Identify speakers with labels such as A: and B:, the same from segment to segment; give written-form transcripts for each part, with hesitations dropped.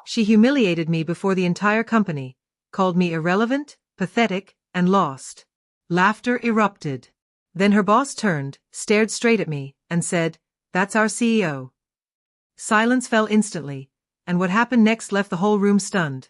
A: She humiliated me before the entire company, called me irrelevant, pathetic, and lost. Laughter erupted. Then her boss turned, stared straight at me, and said, "That's our CEO." Silence fell instantly, and what happened next left the whole room stunned.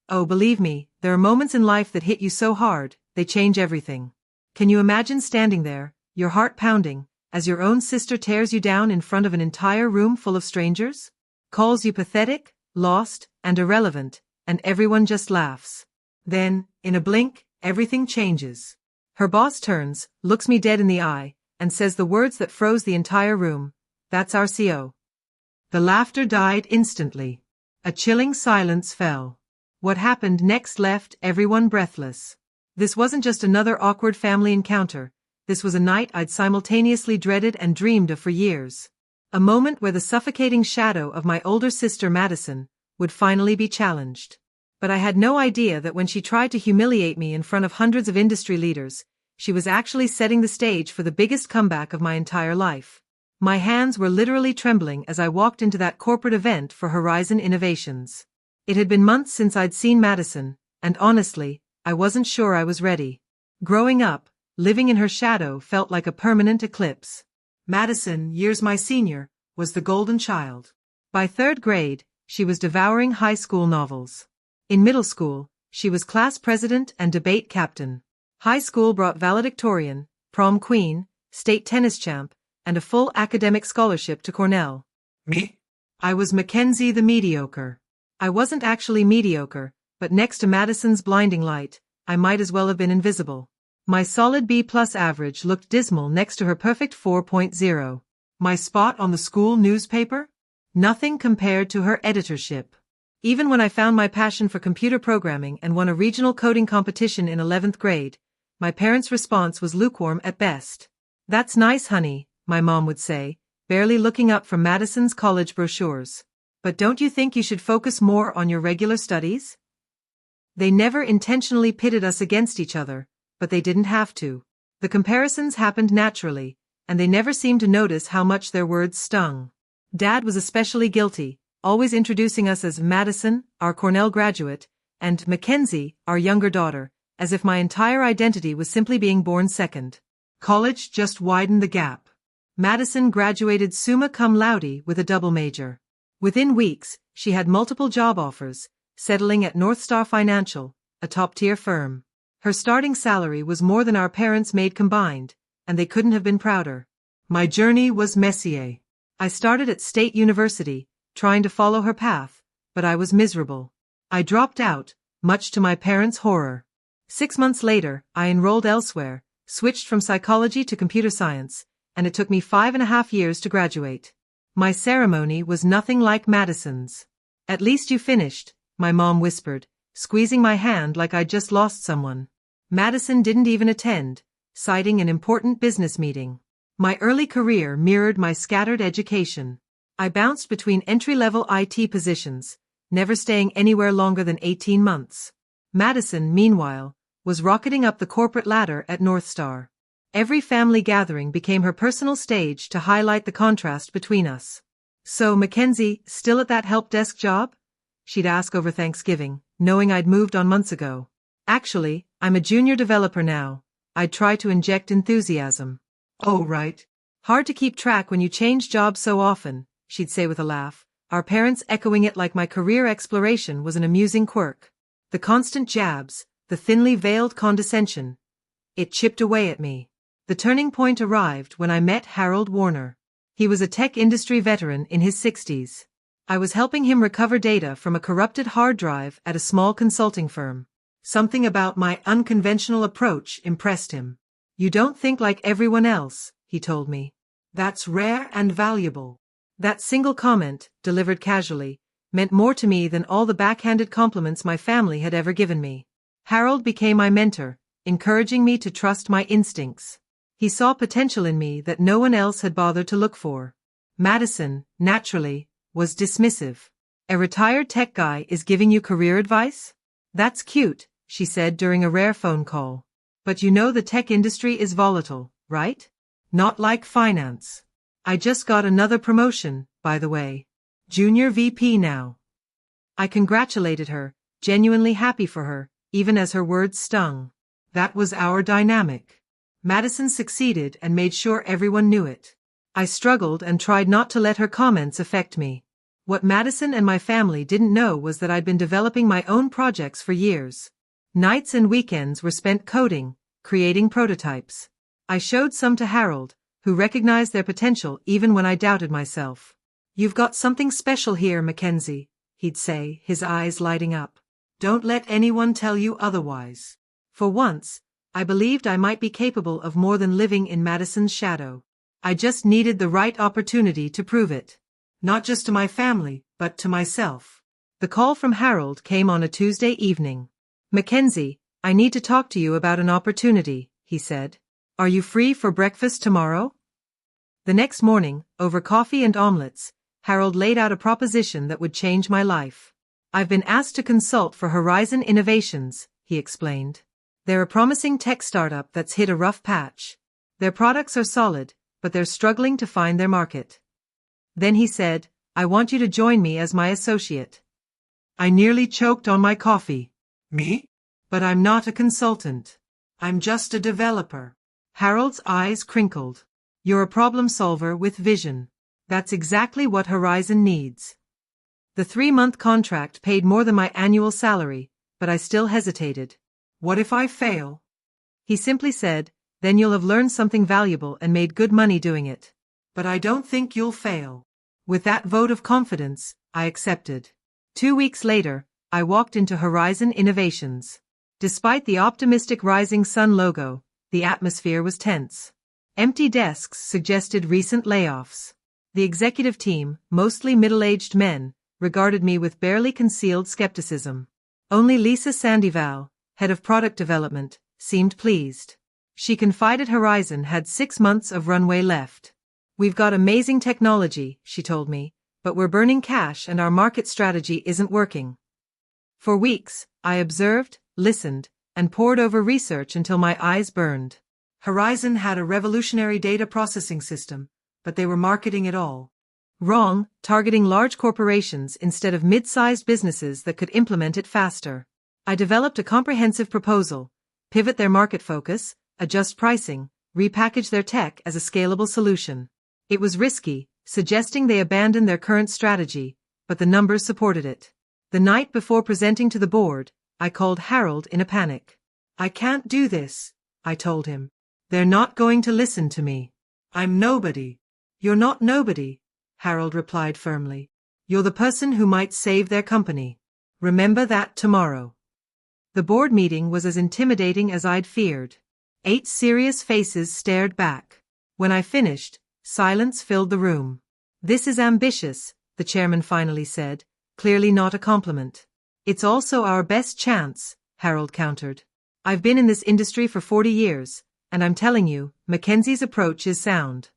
A: Oh, believe me, there are moments in life that hit you so hard, they change everything. Can you imagine standing there, your heart pounding, as your own sister tears you down in front of an entire room full of strangers? Calls you pathetic, lost, and irrelevant, and everyone just laughs. Then, in a blink, everything changes. Her boss turns, looks me dead in the eye, and says the words that froze the entire room, "That's our CEO." The laughter died instantly. A chilling silence fell. What happened next left everyone breathless. This wasn't just another awkward family encounter. This was a night I'd simultaneously dreaded and dreamed of for years. A moment where the suffocating shadow of my older sister Madison would finally be challenged. But I had no idea that when she tried to humiliate me in front of hundreds of industry leaders, she was actually setting the stage for the biggest comeback of my entire life. My hands were literally trembling as I walked into that corporate event for Horizon Innovations. It had been months since I'd seen Madison, and honestly, I wasn't sure I was ready. Growing up, living in her shadow felt like a permanent eclipse. Madison, years my senior, was the golden child. By third grade, she was devouring high school novels. In middle school, she was class president and debate captain. High school brought valedictorian, prom queen, state tennis champ, and a full academic scholarship to Cornell.
B: Me?
A: I was Mackenzie the mediocre. I wasn't actually mediocre, but next to Madison's blinding light, I might as well have been invisible. My solid B+ average looked dismal next to her perfect 4.0. My spot on the school newspaper? Nothing compared to her editorship. Even when I found my passion for computer programming and won a regional coding competition in 11th grade, my parents' response was lukewarm at best. "That's nice, honey," my mom would say, barely looking up from Madison's college brochures. "But don't you think you should focus more on your regular studies?" They never intentionally pitted us against each other, but they didn't have to. The comparisons happened naturally, and they never seemed to notice how much their words stung. Dad was especially guilty, always introducing us as Madison, our Cornell graduate, and Mackenzie, our younger daughter, as if my entire identity was simply being born second. College just widened the gap. Madison graduated summa cum laude with a double major. Within weeks, she had multiple job offers, settling at North Star Financial, a top-tier firm. Her starting salary was more than our parents made combined, and they couldn't have been prouder. My journey was messier. I started at State University, trying to follow her path, but I was miserable. I dropped out, much to my parents' horror. 6 months later, I enrolled elsewhere, switched from psychology to computer science, and it took me 5.5 years to graduate. My ceremony was nothing like Madison's. "At least you finished," my mom whispered, squeezing my hand like I'd just lost someone. Madison didn't even attend, citing an important business meeting. My early career mirrored my scattered education. I bounced between entry-level IT positions, never staying anywhere longer than 18 months. Madison, meanwhile, was rocketing up the corporate ladder at North Star. Every family gathering became her personal stage to highlight the contrast between us. "So, Mackenzie, still at that help desk job?" she'd ask over Thanksgiving, knowing I'd moved on months ago. "Actually, I'm a junior developer now," I'd try to inject enthusiasm.
B: Oh, right.
A: "Hard to keep track when you change jobs so often," she'd say with a laugh, our parents echoing it like my career exploration was an amusing quirk. The constant jabs, the thinly veiled condescension. It chipped away at me. The turning point arrived when I met Harold Warner. He was a tech industry veteran in his 60s. I was helping him recover data from a corrupted hard drive at a small consulting firm. Something about my unconventional approach impressed him. "You don't think like everyone else," he told me. "That's rare and valuable." That single comment, delivered casually, meant more to me than all the backhanded compliments my family had ever given me. Harold became my mentor, encouraging me to trust my instincts. He saw potential in me that no one else had bothered to look for. Madison, naturally, was dismissive. "A retired tech guy is giving you career advice? That's cute," she said during a rare phone call. "But you know the tech industry is volatile, right? Not like finance. I just got another promotion, by the way. Junior VP now." I congratulated her, genuinely happy for her, even as her words stung. That was our dynamic. Madison succeeded and made sure everyone knew it. I struggled and tried not to let her comments affect me. What Madison and my family didn't know was that I'd been developing my own projects for years. Nights and weekends were spent coding, creating prototypes. I showed some to Harold, who recognized their potential even when I doubted myself. "You've got something special here, Mackenzie," he'd say, his eyes lighting up. "Don't let anyone tell you otherwise." For once, I believed I might be capable of more than living in Madison's shadow. I just needed the right opportunity to prove it. Not just to my family, but to myself. The call from Harold came on a Tuesday evening. "Mackenzie, I need to talk to you about an opportunity," he said. "Are you free for breakfast tomorrow?" The next morning, over coffee and omelets, Harold laid out a proposition that would change my life. "I've been asked to consult for Horizon Innovations," he explained. "They're a promising tech startup that's hit a rough patch. Their products are solid, but they're struggling to find their market." Then he said, "I want you to join me as my associate." I nearly choked on my coffee. "Me? But I'm not a consultant. I'm just a developer." Harold's eyes crinkled. "You're a problem solver with vision. That's exactly what Horizon needs." The 3-month contract paid more than my annual salary, but I still hesitated. "What if I fail?" He simply said, "Then you'll have learned something valuable and made good money doing it." "But I don't think you'll fail." With that vote of confidence, I accepted. 2 weeks later, I walked into Horizon Innovations. Despite the optimistic Rising Sun logo, the atmosphere was tense. Empty desks suggested recent layoffs. The executive team, mostly middle-aged men, regarded me with barely concealed skepticism. Only Lisa Sandoval, head of product development, seemed pleased. She confided Horizon had 6 months of runway left. "We've got amazing technology," she told me, "but we're burning cash and our market strategy isn't working." For weeks, I observed, listened, and pored over research until my eyes burned. Horizon had a revolutionary data processing system, but they were marketing it all wrong, targeting large corporations instead of mid-sized businesses that could implement it faster. I developed a comprehensive proposal: pivot their market focus, adjust pricing, repackage their tech as a scalable solution. It was risky, suggesting they abandon their current strategy, but the numbers supported it. The night before presenting to the board, I called Harold in a panic. "I can't do this," I told him. "They're not going to listen to me. I'm nobody." "You're not nobody," Harold replied firmly. "You're the person who might save their company. Remember that tomorrow." The board meeting was as intimidating as I'd feared. 8 serious faces stared back. When I finished, silence filled the room. "This is ambitious," the chairman finally said, clearly not a compliment. "It's also our best chance," Harold countered. "I've been in this industry for 40 years, and I'm telling you, Mackenzie's approach is sound."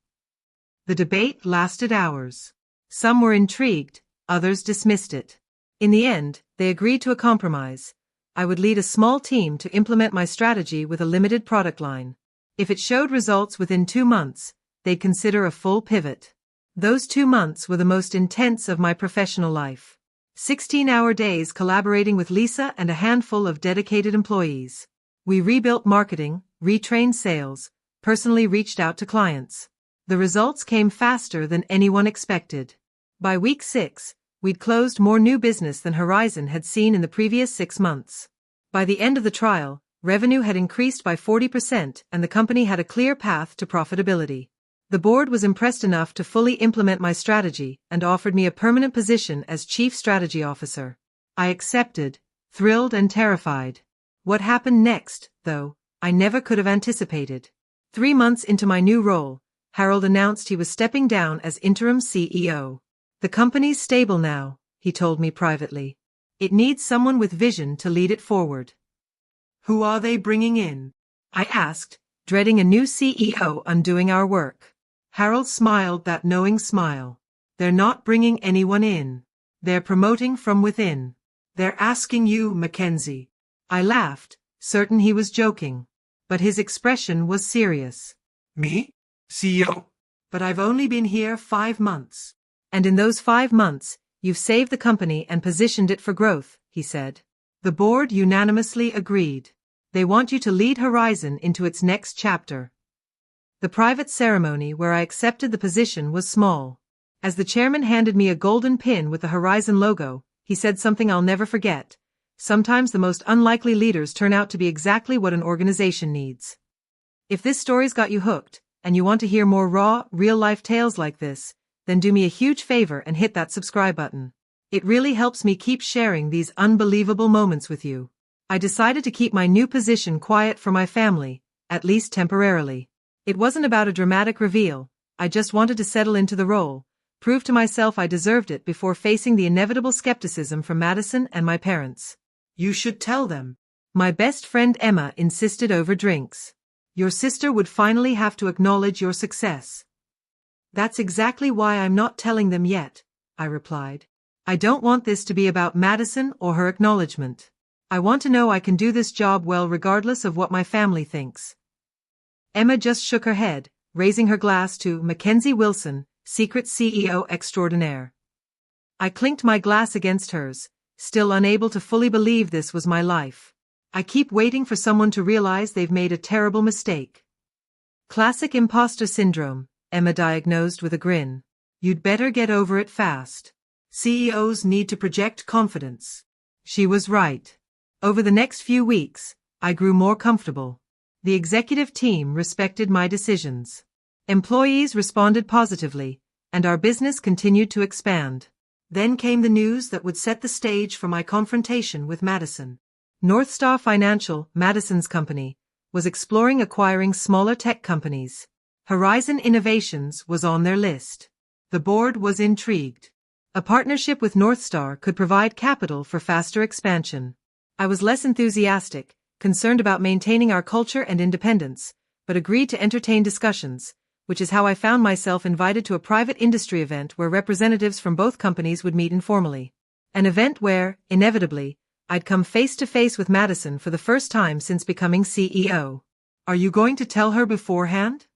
A: The debate lasted hours. Some were intrigued, others dismissed it. In the end, they agreed to a compromise. I would lead a small team to implement my strategy with a limited product line. If it showed results within 2 months, they'd consider a full pivot. Those 2 months were the most intense of my professional life. 16-hour days collaborating with Lisa and a handful of dedicated employees. We rebuilt marketing, retrained sales, personally reached out to clients. The results came faster than anyone expected. By week 6, we'd closed more new business than Horizon had seen in the previous 6 months. By the end of the trial, revenue had increased by 40% and the company had a clear path to profitability. The board was impressed enough to fully implement my strategy and offered me a permanent position as Chief Strategy Officer. I accepted, thrilled and terrified. What happened next, though, I never could have anticipated. 3 months into my new role, Harold announced he was stepping down as interim CEO. "The company's stable now," he told me privately. "It needs someone with vision to lead it forward." "Who are they bringing in?" I asked, dreading a new CEO undoing our work. Harold smiled that knowing smile. "They're not bringing anyone in. They're promoting from within. They're asking you, Mackenzie." I laughed, certain he was joking. But his expression was serious. "Me? CEO? But I've only been here 5 months." And in those 5 months, You've saved the company and positioned it for growth, he said. The board unanimously agreed. They want you to lead Horizon into its next chapter. The private ceremony where I accepted the position was small. As the chairman handed me a golden pin with the Horizon logo, he said something I'll never forget. Sometimes the most unlikely leaders turn out to be exactly what an organization needs. If this story's got you hooked, and you want to hear more raw, real-life tales like this, then do me a huge favor and hit that subscribe button. It really helps me keep sharing these unbelievable moments with you. I decided to keep my new position quiet for my family, at least temporarily. It wasn't about a dramatic reveal, I just wanted to settle into the role, prove to myself I deserved it before facing the inevitable skepticism from Madison and my parents. You should tell them. My best friend Emma insisted over drinks. Your sister would finally have to acknowledge your success. That's exactly why I'm not telling them yet, I replied. I don't want this to be about Madison or her acknowledgement. I want to know I can do this job well regardless of what my family thinks. Emma just shook her head, raising her glass to Mackenzie Wilson, secret CEO extraordinaire. I clinked my glass against hers, still unable to fully believe this was my life. I keep waiting for someone to realize they've made a terrible mistake. Classic imposter syndrome, Emma diagnosed with a grin. You'd better get over it fast. CEOs need to project confidence. She was right. Over the next few weeks, I grew more comfortable. The executive team respected my decisions. Employees responded positively, and our business continued to expand. Then came the news that would set the stage for my confrontation with Madison. Northstar Financial, Madison's company, was exploring acquiring smaller tech companies. Horizon Innovations was on their list. The board was intrigued. A partnership with Northstar could provide capital for faster expansion. I was less enthusiastic, concerned about maintaining our culture and independence, but agreed to entertain discussions, which is how I found myself invited to a private industry event where representatives from both companies would meet informally. An event where, inevitably, I'd come face to face with Madison for the first time since becoming CEO. Are you going to tell her beforehand?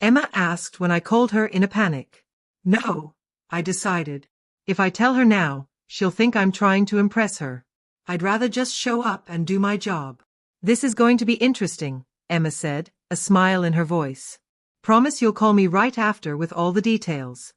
A: Emma asked when I called her in a panic. No, I decided. If I tell her now, she'll think I'm trying to impress her. I'd rather just show up and do my job. This is going to be interesting, Emma said, a smile in her voice. Promise you'll call me right after with all the details.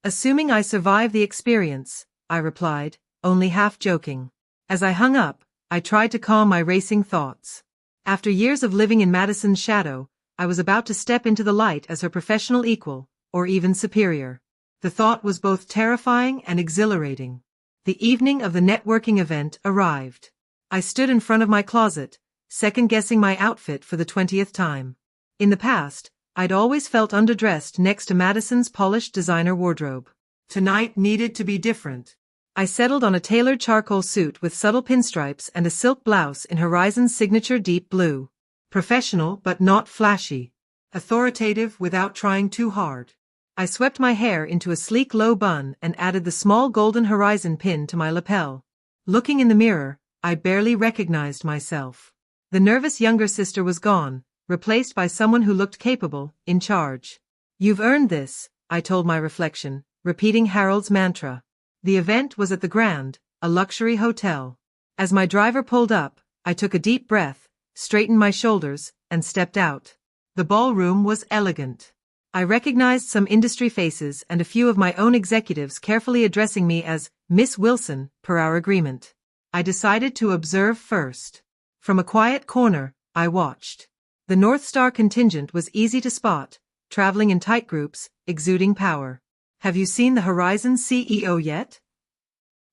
A: Assuming I survive the experience, I replied, only half joking. As I hung up, I tried to calm my racing thoughts. After years of living in Madison's shadow, I was about to step into the light as her professional equal, or even superior. The thought was both terrifying and exhilarating. The evening of the networking event arrived. I stood in front of my closet, second-guessing my outfit for the 20th time. In the past, I'd always felt underdressed next to Madison's polished designer wardrobe. Tonight needed to be different. I settled on a tailored charcoal suit with subtle pinstripes and a silk blouse in Horizon's signature deep blue. Professional but not flashy. Authoritative without trying too hard. I swept my hair into a sleek low bun and added the small golden Horizon pin to my lapel. Looking in the mirror, I barely recognized myself. The nervous younger sister was gone, replaced by someone who looked capable, in charge. You've earned this, I told my reflection, repeating Harold's mantra. The event was at the Grand, a luxury hotel. As my driver pulled up, I took a deep breath, straightened my shoulders, and stepped out. The ballroom was elegant. I recognized some industry faces and a few of my own executives carefully addressing me as Miss Wilson, per our agreement. I decided to observe first. From a quiet corner, I watched. The Northstar contingent was easy to spot, traveling in tight groups, exuding power. Have you seen the Horizon CEO yet?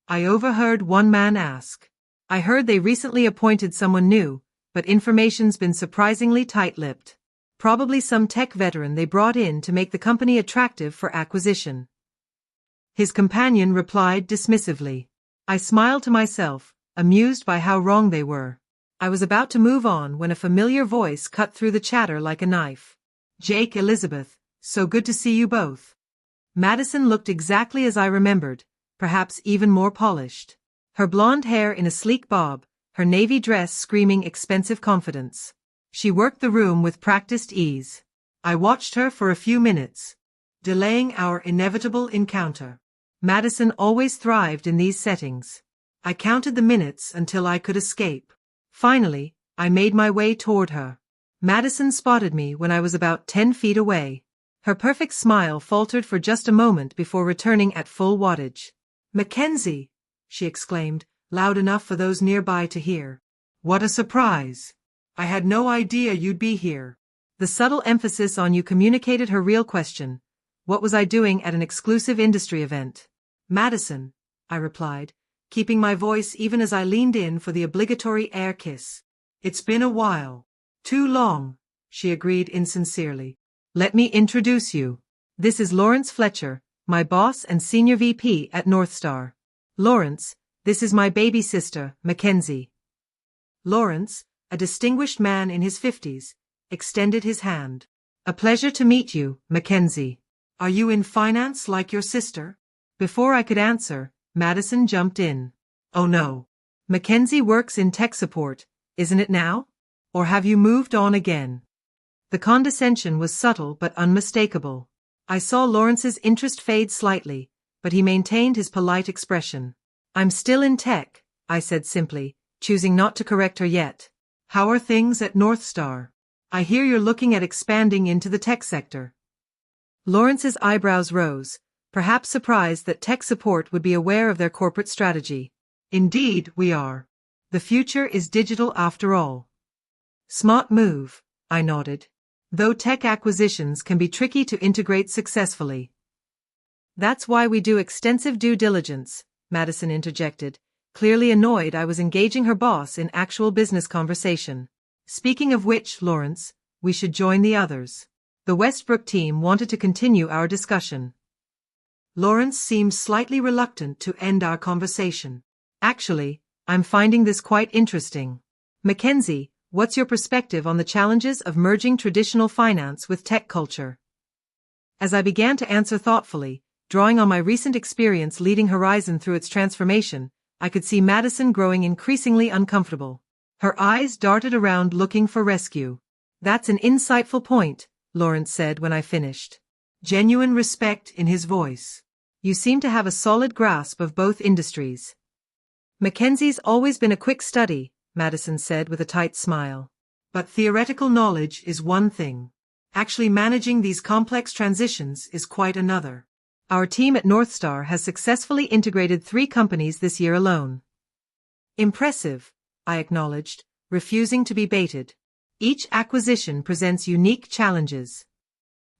A: I overheard one man ask. I heard they recently appointed someone new, but information's been surprisingly tight-lipped. Probably some tech veteran they brought in to make the company attractive for acquisition. His companion replied dismissively. I smiled to myself, amused by how wrong they were. I was about to move on when a familiar voice cut through the chatter like a knife. Jake, Elizabeth, so good to see you both. Madison looked exactly as I remembered, perhaps even more polished. Her blonde hair in a sleek bob, her navy dress screaming expensive confidence. She worked the room with practiced ease. I watched her for a few minutes, delaying our inevitable encounter. Madison always thrived in these settings. I counted the minutes until I could escape. Finally, I made my way toward her. Madison spotted me when I was about 10 feet away. Her perfect smile faltered for just a moment before returning at full wattage. "Mackenzie!" she exclaimed, loud enough for those nearby to hear. "What a surprise! I had no idea you'd be here." The subtle emphasis on "you" communicated her real question. What was I doing at an exclusive industry event? "Madison," I replied, keeping my voice even as I leaned in for the obligatory air kiss. "It's been a while. Too long," she agreed insincerely. "Let me introduce you. This is Lawrence Fletcher, my boss and senior VP at Northstar. Lawrence, this is my baby sister, Mackenzie." Lawrence, a distinguished man in his 50s, extended his hand. "A pleasure to meet you, Mackenzie. Are you in finance like your sister?" Before I could answer, Madison jumped in. "Oh no. Mackenzie works in tech support, isn't it now? Or have you moved on again?" The condescension was subtle but unmistakable. I saw Lawrence's interest fade slightly, but he maintained his polite expression. "I'm still in tech," I said simply, choosing not to correct her yet. "How are things at Northstar? I hear you're looking at expanding into the tech sector." Lawrence's eyebrows rose, perhaps surprised that tech support would be aware of their corporate strategy. "Indeed, we are. The future is digital after all." "Smart move," I nodded. "Though tech acquisitions can be tricky to integrate successfully." "That's why we do extensive due diligence," Madison interjected, clearly annoyed I was engaging her boss in actual business conversation. "Speaking of which, Lawrence, we should join the others. The Westbrook team wanted to continue our discussion." Lawrence seemed slightly reluctant to end our conversation. "Actually, I'm finding this quite interesting. Mackenzie, what's your perspective on the challenges of merging traditional finance with tech culture?" As I began to answer thoughtfully, drawing on my recent experience leading Horizon through its transformation, I could see Madison growing increasingly uncomfortable. Her eyes darted around looking for rescue. "That's an insightful point," Lawrence said when I finished. Genuine respect in his voice. "You seem to have a solid grasp of both industries." "Mackenzie's always been a quick study," Madison said with a tight smile. "But theoretical knowledge is one thing. Actually managing these complex transitions is quite another. Our team at Northstar has successfully integrated 3 companies this year alone." "Impressive," I acknowledged, refusing to be baited. "Each acquisition presents unique challenges."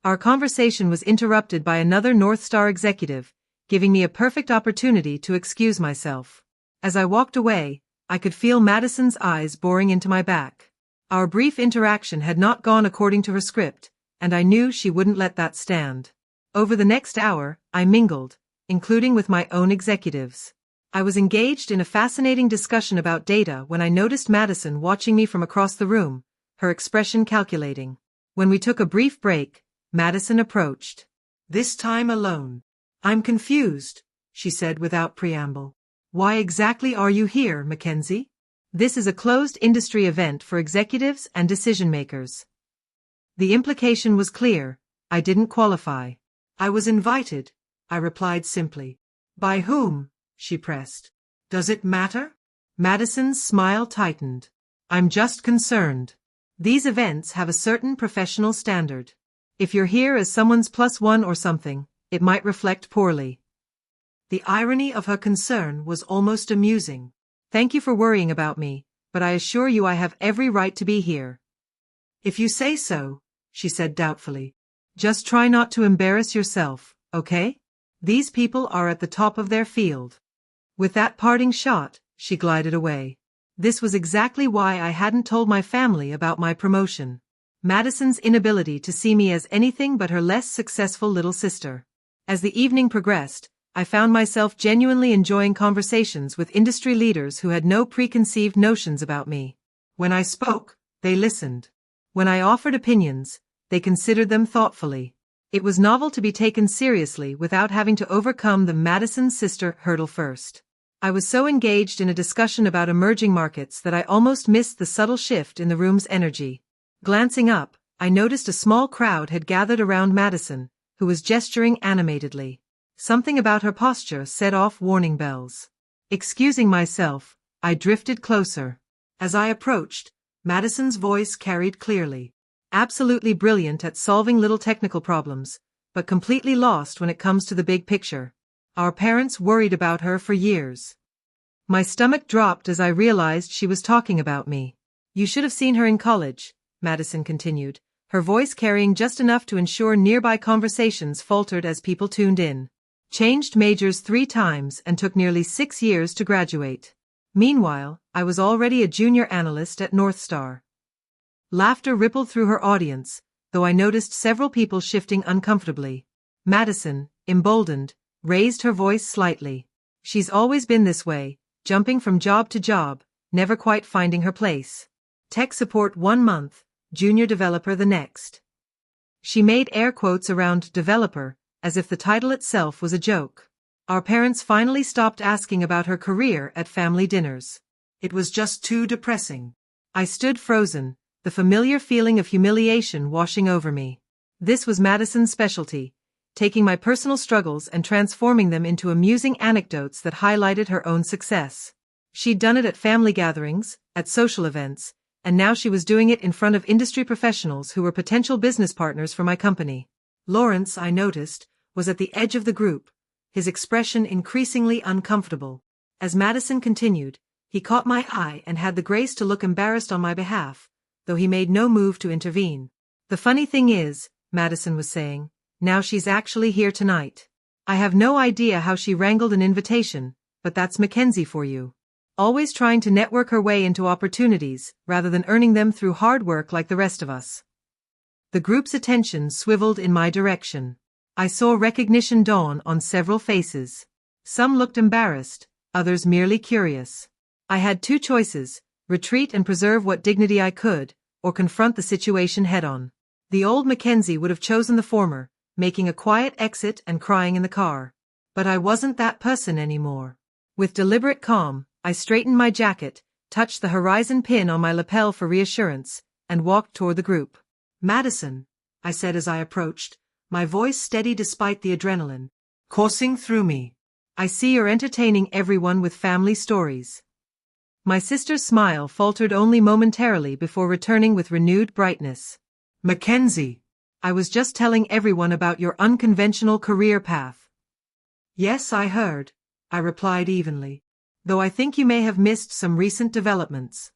A: Our conversation was interrupted by another Northstar executive, giving me a perfect opportunity to excuse myself. As I walked away, I could feel Madison's eyes boring into my back. Our brief interaction had not gone according to her script, and I knew she wouldn't let that stand. Over the next hour, I mingled, including with my own executives. I was engaged in a fascinating discussion about data when I noticed Madison watching me from across the room, her expression calculating. When we took a brief break, Madison approached. "This time alone. I'm confused," she said without preamble. "Why exactly are you here, Mackenzie?" "This is a closed industry event for executives and decision makers." The implication was clear. I didn't qualify. "I was invited," I replied simply. "By whom?" she pressed. "Does it matter?" Madison's smile tightened. "I'm just concerned. These events have a certain professional standard. If you're here as someone's +1 or something, it might reflect poorly." The irony of her concern was almost amusing. "Thank you for worrying about me, but I assure you I have every right to be here." "If you say so," she said doubtfully. "Just try not to embarrass yourself, okay? These people are at the top of their field." With that parting shot, she glided away. This was exactly why I hadn't told my family about my promotion. Madison's inability to see me as anything but her less successful little sister. As the evening progressed, I found myself genuinely enjoying conversations with industry leaders who had no preconceived notions about me. When I spoke, they listened. When I offered opinions, they considered them thoughtfully. It was novel to be taken seriously without having to overcome the Madison sister hurdle first. I was so engaged in a discussion about emerging markets that I almost missed the subtle shift in the room's energy. Glancing up, I noticed a small crowd had gathered around Madison, who was gesturing animatedly. Something about her posture set off warning bells. Excusing myself, I drifted closer. As I approached, Madison's voice carried clearly. Absolutely brilliant at solving little technical problems, but completely lost when it comes to the big picture. Our parents worried about her for years. My stomach dropped as I realized she was talking about me. You should have seen her in college, Madison continued, her voice carrying just enough to ensure nearby conversations faltered as people tuned in. Changed majors 3 times and took nearly 6 years to graduate. Meanwhile, I was already a junior analyst at Northstar. Laughter rippled through her audience, though I noticed several people shifting uncomfortably. Madison, emboldened, raised her voice slightly. She's always been this way, jumping from job to job, never quite finding her place. Tech support 1 month, junior developer the next. She made air quotes around developer, as if the title itself was a joke. Our parents finally stopped asking about her career at family dinners. It was just too depressing. I stood frozen, the familiar feeling of humiliation washing over me. This was Madison's specialty, taking my personal struggles and transforming them into amusing anecdotes that highlighted her own success. She'd done it at family gatherings, at social events, and now she was doing it in front of industry professionals who were potential business partners for my company. Lawrence, I noticed, was at the edge of the group, his expression increasingly uncomfortable. As Madison continued, he caught my eye and had the grace to look embarrassed on my behalf, though he made no move to intervene. The funny thing is, Madison was saying, now she's actually here tonight. I have no idea how she wrangled an invitation, but that's Mackenzie for you. Always trying to network her way into opportunities, rather than earning them through hard work like the rest of us. The group's attention swiveled in my direction. I saw recognition dawn on several faces. Some looked embarrassed, others merely curious. I had 2 choices, retreat and preserve what dignity I could, or confront the situation head-on. The old Mackenzie would have chosen the former, making a quiet exit and crying in the car. But I wasn't that person anymore. With deliberate calm, I straightened my jacket, touched the horizon pin on my lapel for reassurance, and walked toward the group. Madison, I said as I approached, my voice steady despite the adrenaline coursing through me. I see you're entertaining everyone with family stories. My sister's smile faltered only momentarily before returning with renewed brightness. Mackenzie, I was just telling everyone about your unconventional career path. Yes, I heard, I replied evenly, though I think you may have missed some recent developments.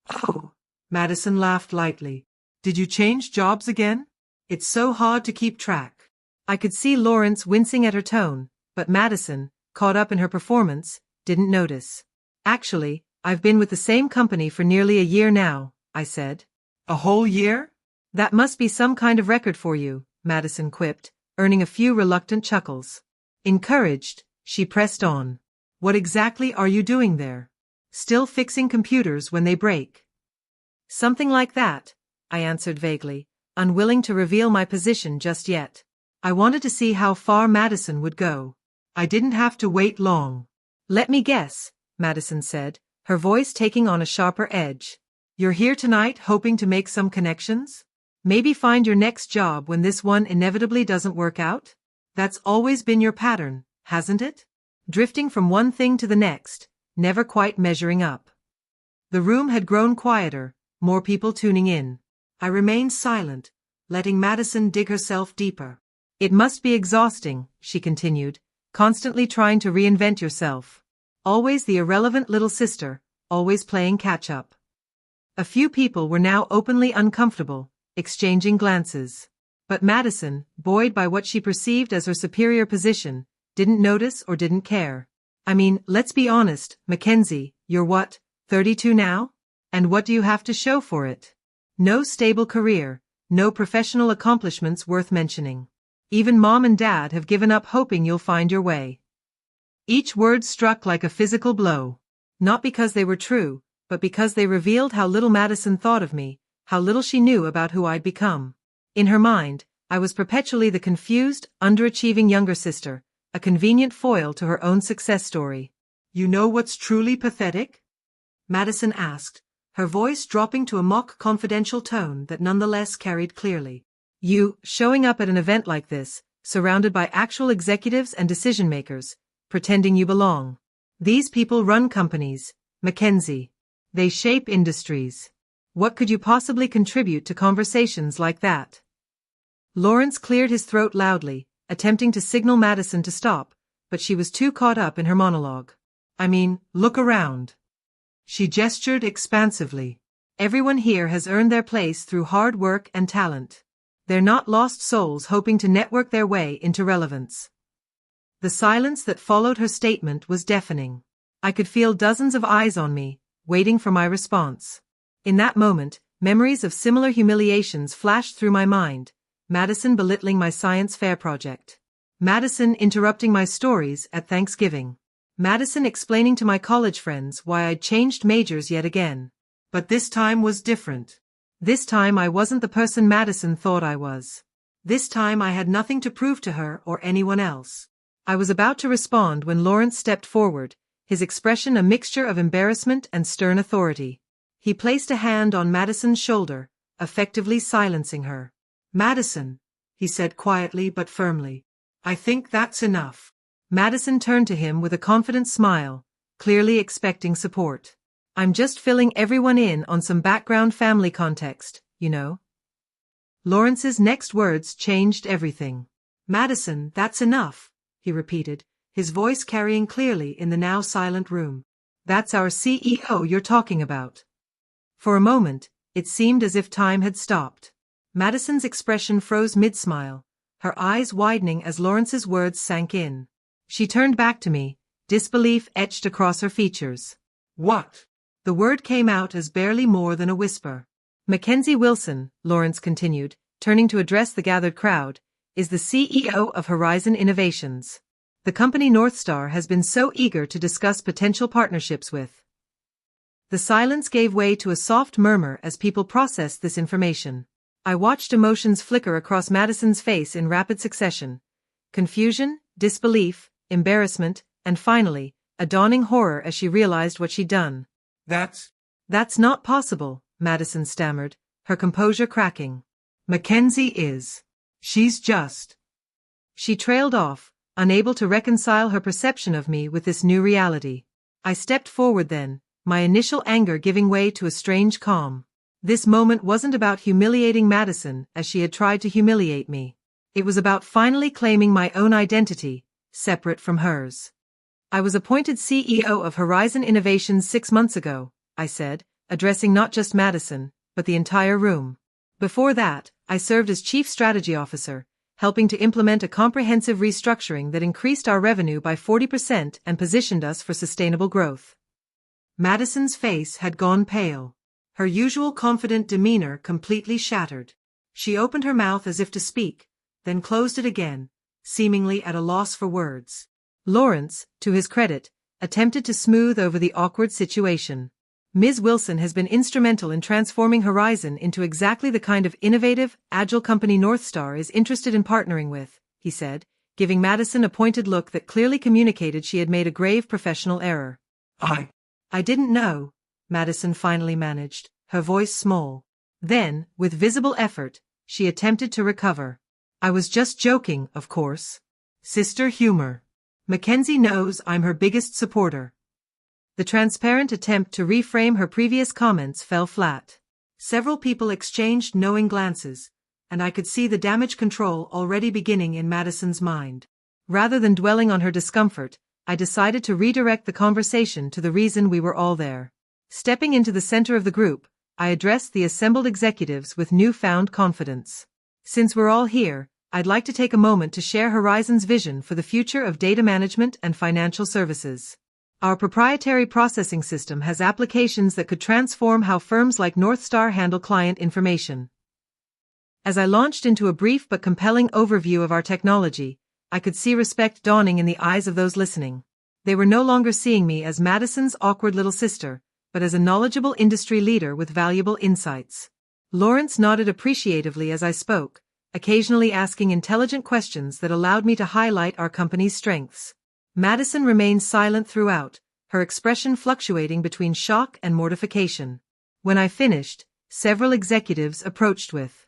A: Oh, Madison laughed lightly. Did you change jobs again? It's so hard to keep track. I could see Lawrence wincing at her tone, but Madison, caught up in her performance, didn't notice. Actually, I've been with the same company for nearly a year now, I said. A whole year? That must be some kind of record for you, Madison quipped, earning a few reluctant chuckles. Encouraged, she pressed on. What exactly are you doing there? Still fixing computers when they break? Something like that, I answered vaguely, unwilling to reveal my position just yet. I wanted to see how far Madison would go. I didn't have to wait long. Let me guess, Madison said, her voice taking on a sharper edge. You're here tonight hoping to make some connections? Maybe find your next job when this one inevitably doesn't work out? That's always been your pattern, hasn't it? Drifting from one thing to the next, never quite measuring up. The room had grown quieter, more people tuning in. I remained silent, letting Madison dig herself deeper. It must be exhausting, she continued, constantly trying to reinvent yourself. Always the irrelevant little sister, always playing catch-up. A few people were now openly uncomfortable, exchanging glances. But Madison, buoyed by what she perceived as her superior position, didn't notice or didn't care. I mean, let's be honest, Mackenzie, you're what, 32 now? And what do you have to show for it? No stable career, no professional accomplishments worth mentioning. Even mom and dad have given up hoping you'll find your way. Each word struck like a physical blow. Not because they were true, but because they revealed how little Madison thought of me, how little she knew about who I'd become. In her mind, I was perpetually the confused, underachieving younger sister, a convenient foil to her own success story. You know what's truly pathetic? Madison asked, her voice dropping to a mock confidential tone that nonetheless carried clearly. You, showing up at an event like this, surrounded by actual executives and decision-makers, pretending you belong. These people run companies, Mackenzie. They shape industries. What could you possibly contribute to conversations like that? Lawrence cleared his throat loudly, attempting to signal Madison to stop, but she was too caught up in her monologue. I mean, look around. She gestured expansively. Everyone here has earned their place through hard work and talent. They're not lost souls hoping to network their way into relevance. The silence that followed her statement was deafening. I could feel dozens of eyes on me, waiting for my response. In that moment, memories of similar humiliations flashed through my mind. Madison belittling my science fair project. Madison interrupting my stories at Thanksgiving. Madison explaining to my college friends why I'd changed majors yet again. But this time was different. This time I wasn't the person Madison thought I was. This time I had nothing to prove to her or anyone else. I was about to respond when Lawrence stepped forward, his expression a mixture of embarrassment and stern authority. He placed a hand on Madison's shoulder, effectively silencing her. Madison, he said quietly but firmly. I think that's enough. Madison turned to him with a confident smile, clearly expecting support. I'm just filling everyone in on some background family context, you know. Lawrence's next words changed everything. Madison, that's enough, he repeated, his voice carrying clearly in the now silent room. That's our CEO you're talking about. For a moment, it seemed as if time had stopped. Madison's expression froze mid-smile, her eyes widening as Lawrence's words sank in. She turned back to me, disbelief etched across her features. What? The word came out as barely more than a whisper. Mackenzie Wilson, Lawrence continued, turning to address the gathered crowd, is the CEO of Horizon Innovations. The company Northstar has been so eager to discuss potential partnerships with. The silence gave way to a soft murmur as people processed this information. I watched emotions flicker across Madison's face in rapid succession. Confusion, disbelief, embarrassment, and finally, a dawning horror as she realized what she'd done. That's not possible, Madison stammered, her composure cracking. Mackenzie is. She's just. She trailed off, unable to reconcile her perception of me with this new reality. I stepped forward then, my initial anger giving way to a strange calm. This moment wasn't about humiliating Madison as she had tried to humiliate me. It was about finally claiming my own identity, separate from hers. I was appointed CEO of Horizon Innovations 6 months ago, I said, addressing not just Madison, but the entire room. Before that, I served as Chief Strategy Officer, helping to implement a comprehensive restructuring that increased our revenue by 40% and positioned us for sustainable growth. Madison's face had gone pale. Her usual confident demeanor completely shattered. She opened her mouth as if to speak, then closed it again, seemingly at a loss for words. Lawrence, to his credit, attempted to smooth over the awkward situation. Ms. Wilson has been instrumental in transforming Horizon into exactly the kind of innovative, agile company Northstar is interested in partnering with, he said, giving Madison a pointed look that clearly communicated she had made a grave professional error. I didn't know, Madison finally managed, her voice small. Then, with visible effort, she attempted to recover. I was just joking, of course. Sister humor. Mackenzie knows I'm her biggest supporter. The transparent attempt to reframe her previous comments fell flat. Several people exchanged knowing glances, and I could see the damage control already beginning in Madison's mind. Rather than dwelling on her discomfort, I decided to redirect the conversation to the reason we were all there. Stepping into the center of the group, I addressed the assembled executives with newfound confidence. Since we're all here, I'd like to take a moment to share Horizon's vision for the future of data management and financial services. Our proprietary processing system has applications that could transform how firms like Northstar handle client information. As I launched into a brief but compelling overview of our technology, I could see respect dawning in the eyes of those listening. They were no longer seeing me as Madison's awkward little sister, but as a knowledgeable industry leader with valuable insights. Lawrence nodded appreciatively as I spoke, occasionally asking intelligent questions that allowed me to highlight our company's strengths. Madison remained silent throughout, her expression fluctuating between shock and mortification. When I finished, several executives approached with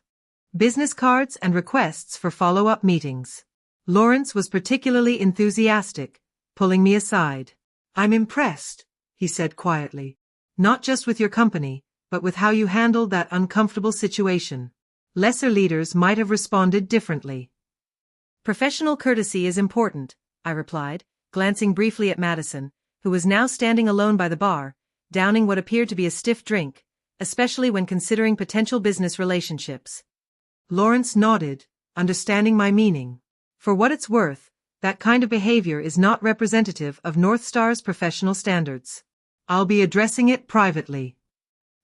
A: business cards and requests for follow-up meetings. Lawrence was particularly enthusiastic, pulling me aside. "I'm impressed," he said quietly. "Not just with your company, but with how you handled that uncomfortable situation. Lesser leaders might have responded differently." "Professional courtesy is important," I replied, glancing briefly at Madison, who was now standing alone by the bar, downing what appeared to be a stiff drink, especially when considering potential business relationships. Lawrence nodded, understanding my meaning. For what it's worth, that kind of behavior is not representative of North Star's professional standards. "I'll be addressing it privately."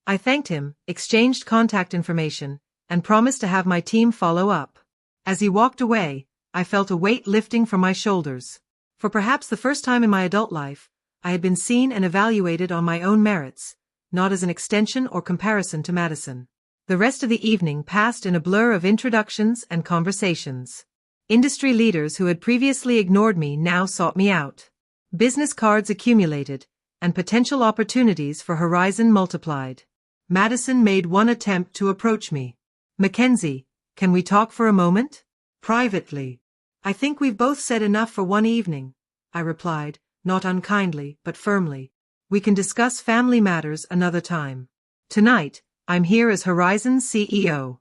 A: I thanked him, exchanged contact information, and promised to have my team follow up. As he walked away, I felt a weight lifting from my shoulders. For perhaps the first time in my adult life, I had been seen and evaluated on my own merits, not as an extension or comparison to Madison. The rest of the evening passed in a blur of introductions and conversations. Industry leaders who had previously ignored me now sought me out. Business cards accumulated, and potential opportunities for Horizon multiplied. Madison made one attempt to approach me. "Mackenzie, can we talk for a moment?" "Privately. I think we've both said enough for one evening," I replied, not unkindly, but firmly. "We can discuss family matters another time. Tonight, I'm here as Horizon's CEO."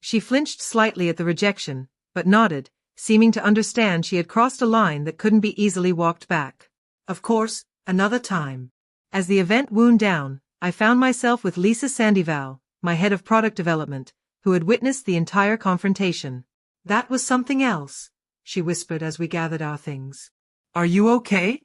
A: She flinched slightly at the rejection, but nodded, seeming to understand she had crossed a line that couldn't be easily walked back. "Of course, another time." As the event wound down, I found myself with Lisa Sandoval, my head of product development, who had witnessed the entire confrontation. "That was something else," she whispered as we gathered our things. "Are you okay?"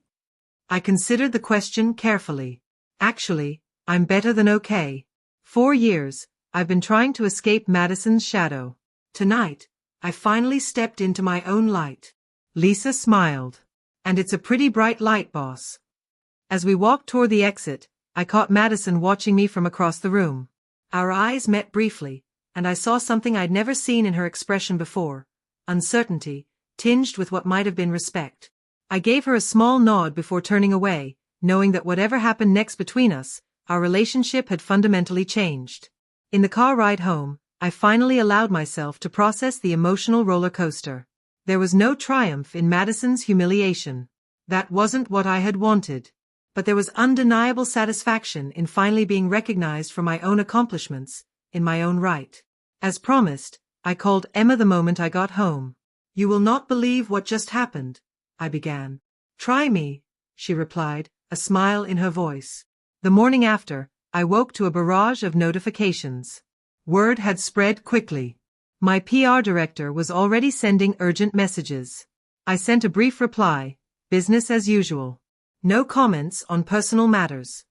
A: I considered the question carefully. Actually, I'm better than okay. 4 years, I've been trying to escape Madison's shadow. Tonight, I finally stepped into my own light. Lisa smiled. "And it's a pretty bright light, boss." As we walked toward the exit, I caught Madison watching me from across the room. Our eyes met briefly, and I saw something I'd never seen in her expression before: uncertainty, tinged with what might have been respect. I gave her a small nod before turning away, knowing that whatever happened next between us, our relationship had fundamentally changed. In the car ride home, I finally allowed myself to process the emotional roller coaster. There was no triumph in Madison's humiliation. That wasn't what I had wanted. But there was undeniable satisfaction in finally being recognized for my own accomplishments, in my own right. As promised, I called Emma the moment I got home. "You will not believe what just happened," I began. "Try me," she replied, a smile in her voice. The morning after, I woke to a barrage of notifications. Word had spread quickly. My PR director was already sending urgent messages. I sent a brief reply: business as usual. No comments on personal matters.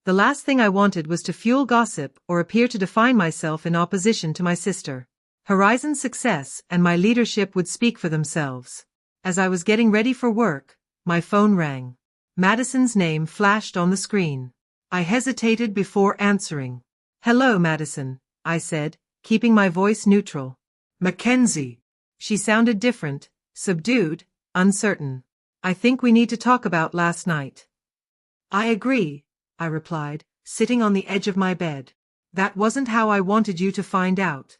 A: The last thing I wanted was to fuel gossip or appear to define myself in opposition to my sister. Horizon's success and my leadership would speak for themselves. As I was getting ready for work, my phone rang. Madison's name flashed on the screen. I hesitated before answering. "Hello, Madison," I said, keeping my voice neutral. "Mackenzie." She sounded different, subdued, uncertain. "I think we need to talk about last night." "I agree," I replied, sitting on the edge of my bed. "That wasn't how I wanted you to find out."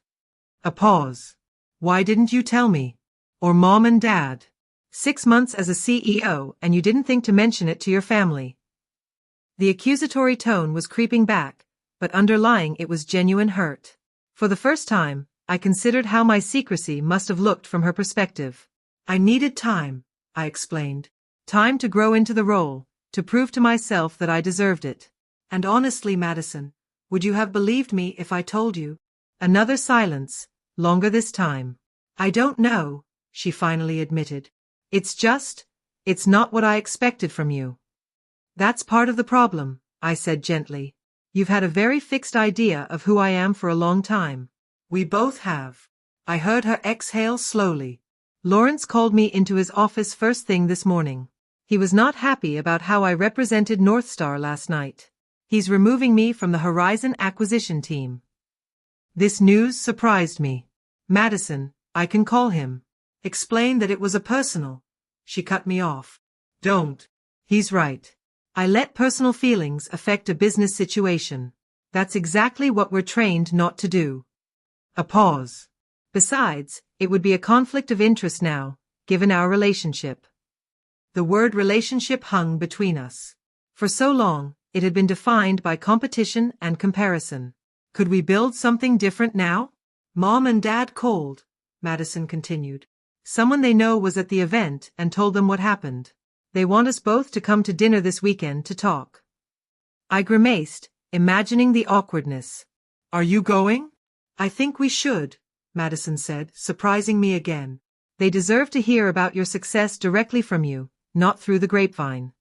A: A pause. "Why didn't you tell me? Or Mom and Dad? 6 months as a CEO and you didn't think to mention it to your family." The accusatory tone was creeping back, but underlying it was genuine hurt. For the first time, I considered how my secrecy must have looked from her perspective. "I needed time," I explained. "Time to grow into the role, to prove to myself that I deserved it. And honestly, Madison, would you have believed me if I told you?" Another silence, longer this time. "I don't know," she finally admitted. It's not what I expected from you." "That's part of the problem," I said gently. "You've had a very fixed idea of who I am for a long time." "We both have." I heard her exhale slowly. "Lawrence called me into his office first thing this morning. He was not happy about how I represented North Star last night. He's removing me from the Horizon acquisition team." This news surprised me. "Madison, I can call him." "Explain that it was a personal." She cut me off. "Don't." "He's right. I let personal feelings affect a business situation. That's exactly what we're trained not to do." A pause. Besides, it would be a conflict of interest now, given our relationship. The word relationship hung between us. For so long, it had been defined by competition and comparison. Could we build something different now? Mom and Dad called, Madison continued. Someone they know was at the event and told them what happened. They want us both to come to dinner this weekend to talk. I grimaced, imagining the awkwardness. Are you going? I think we should, Madison said, surprising me again. They deserve to hear about your success directly from you, not through the grapevine.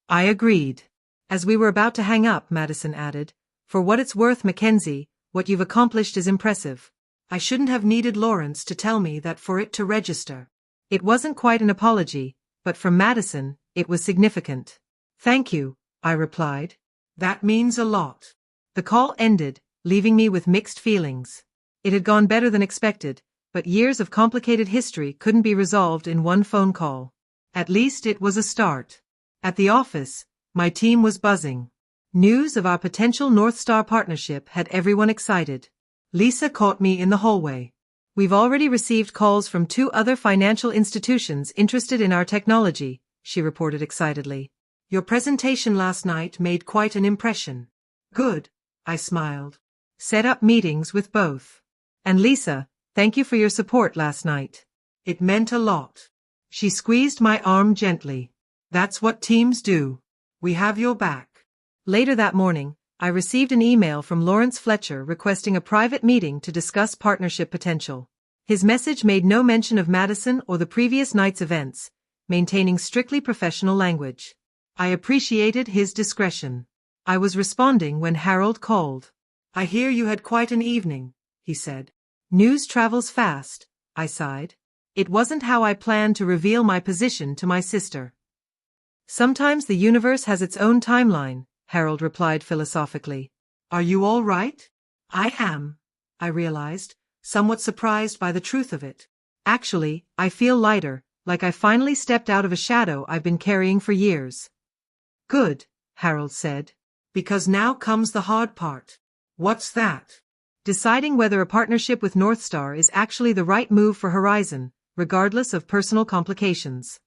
A: I agreed. As we were about to hang up, Madison added, for what it's worth, Mackenzie, what you've accomplished is impressive. I shouldn't have needed Lawrence to tell me that for it to register. It wasn't quite an apology, but from Madison, it was significant. Thank you, I replied. That means a lot. The call ended, leaving me with mixed feelings. It had gone better than expected, but years of complicated history couldn't be resolved in one phone call. At least it was a start. At the office, my team was buzzing. News of our potential North Star partnership had everyone excited. Lisa caught me in the hallway. We've already received calls from 2 other financial institutions interested in our technology, she reported excitedly. Your presentation last night made quite an impression. Good, I smiled. Set up meetings with both. And Lisa, thank you for your support last night. It meant a lot. She squeezed my arm gently. That's what teams do. We have your back. Later that morning, I received an email from Lawrence Fletcher requesting a private meeting to discuss partnership potential. His message made no mention of Madison or the previous night's events, maintaining strictly professional language. I appreciated his discretion. I was responding when Harold called. I hear you had quite an evening, he said. News travels fast, I sighed. It wasn't how I planned to reveal my position to my sister. Sometimes the universe has its own timeline, Harold replied philosophically. Are you all right? I am, I realized, somewhat surprised by the truth of it. Actually, I feel lighter, like I finally stepped out of a shadow I've been carrying for years. Good, Harold said. Because now comes the hard part. What's that? Deciding whether a partnership with North Star is actually the right move for Horizon, regardless of personal complications.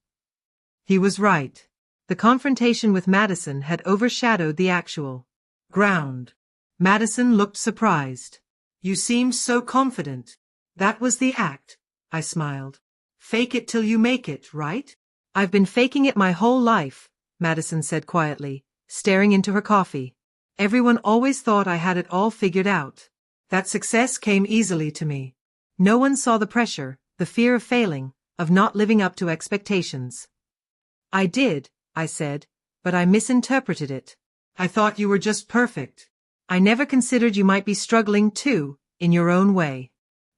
A: He was right. The confrontation with Madison had overshadowed the actual ground. Madison looked surprised. You seemed so confident. That was the act, I smiled. Fake it till you make it, right? I've been faking it my whole life, Madison said quietly, staring into her coffee. Everyone always thought I had it all figured out. That success came easily to me. No one saw the pressure, the fear of failing, of not living up to expectations. I did, I said, but I misinterpreted it. I thought you were just perfect. I never considered you might be struggling too, in your own way.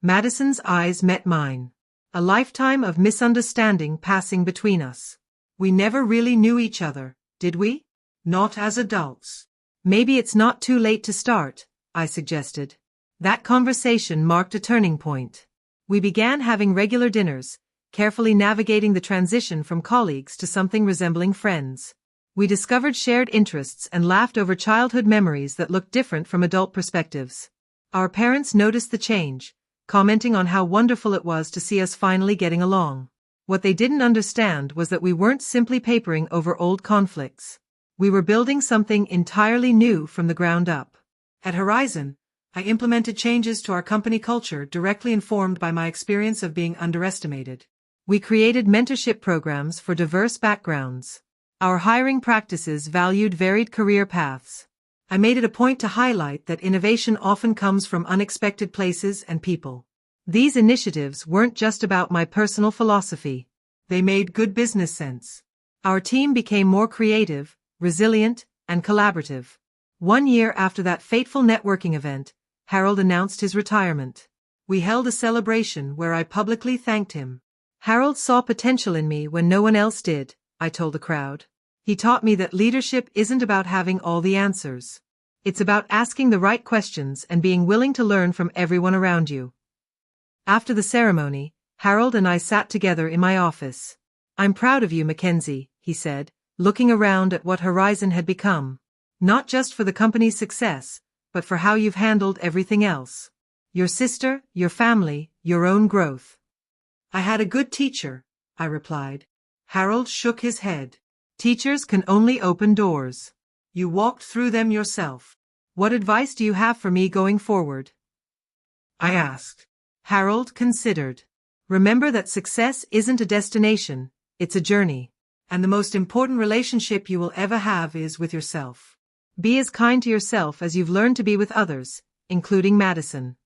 A: Madison's eyes met mine. A lifetime of misunderstanding passing between us. We never really knew each other, did we? Not as adults. Maybe it's not too late to start, I suggested. That conversation marked a turning point. We began having regular dinners, carefully navigating the transition from colleagues to something resembling friends. We discovered shared interests and laughed over childhood memories that looked different from adult perspectives. Our parents noticed the change, commenting on how wonderful it was to see us finally getting along. What they didn't understand was that we weren't simply papering over old conflicts. We were building something entirely new from the ground up. At Horizon, I implemented changes to our company culture directly informed by my experience of being underestimated. We created mentorship programs for diverse backgrounds. Our hiring practices valued varied career paths. I made it a point to highlight that innovation often comes from unexpected places and people. These initiatives weren't just about my personal philosophy. They made good business sense. Our team became more creative, resilient, and collaborative. 1 year after that fateful networking event, Harold announced his retirement. We held a celebration where I publicly thanked him. Harold saw potential in me when no one else did, I told the crowd. He taught me that leadership isn't about having all the answers. It's about asking the right questions and being willing to learn from everyone around you. After the ceremony, Harold and I sat together in my office. I'm proud of you, Mackenzie, he said, looking around at what Horizon had become. Not just for the company's success, but for how you've handled everything else. Your sister, your family, your own growth. I had a good teacher, I replied. Harold shook his head. Teachers can only open doors. You walked through them yourself. What advice do you have for me going forward? I asked. Harold considered. Remember that success isn't a destination, it's a journey. And the most important relationship you will ever have is with yourself. Be as kind to yourself as you've learned to be with others, including Madison.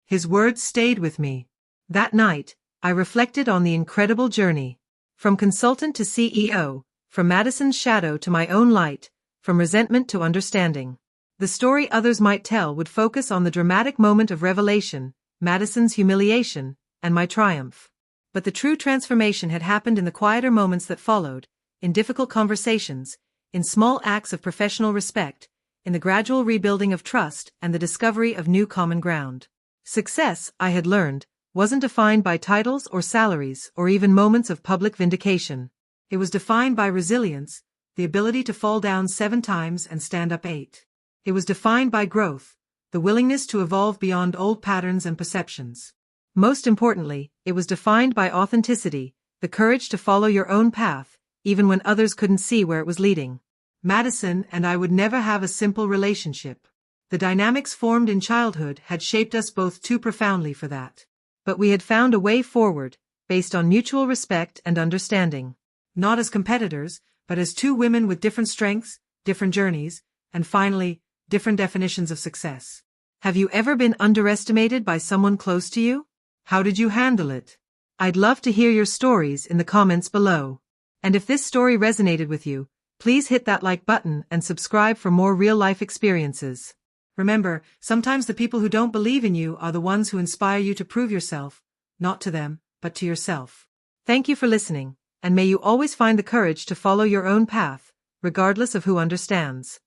A: His words stayed with me. That night, I reflected on the incredible journey. From consultant to CEO, from Madison's shadow to my own light, from resentment to understanding. The story others might tell would focus on the dramatic moment of revelation, Madison's humiliation, and my triumph. But the true transformation had happened in the quieter moments that followed, in difficult conversations, in small acts of professional respect, in the gradual rebuilding of trust and the discovery of new common ground. Success, I had learned, wasn't defined by titles or salaries or even moments of public vindication. It was defined by resilience, the ability to fall down 7 times and stand up 8. It was defined by growth, the willingness to evolve beyond old patterns and perceptions. Most importantly, it was defined by authenticity, the courage to follow your own path, even when others couldn't see where it was leading. Madison and I would never have a simple relationship. The dynamics formed in childhood had shaped us both too profoundly for that. But we had found a way forward, based on mutual respect and understanding. Not as competitors, but as 2 women with different strengths, different journeys, and finally, different definitions of success. Have you ever been underestimated by someone close to you? How did you handle it? I'd love to hear your stories in the comments below. And if this story resonated with you, please hit that like button and subscribe for more real-life experiences. Remember, sometimes the people who don't believe in you are the ones who inspire you to prove yourself, not to them, but to yourself. Thank you for listening, and may you always find the courage to follow your own path, regardless of who understands.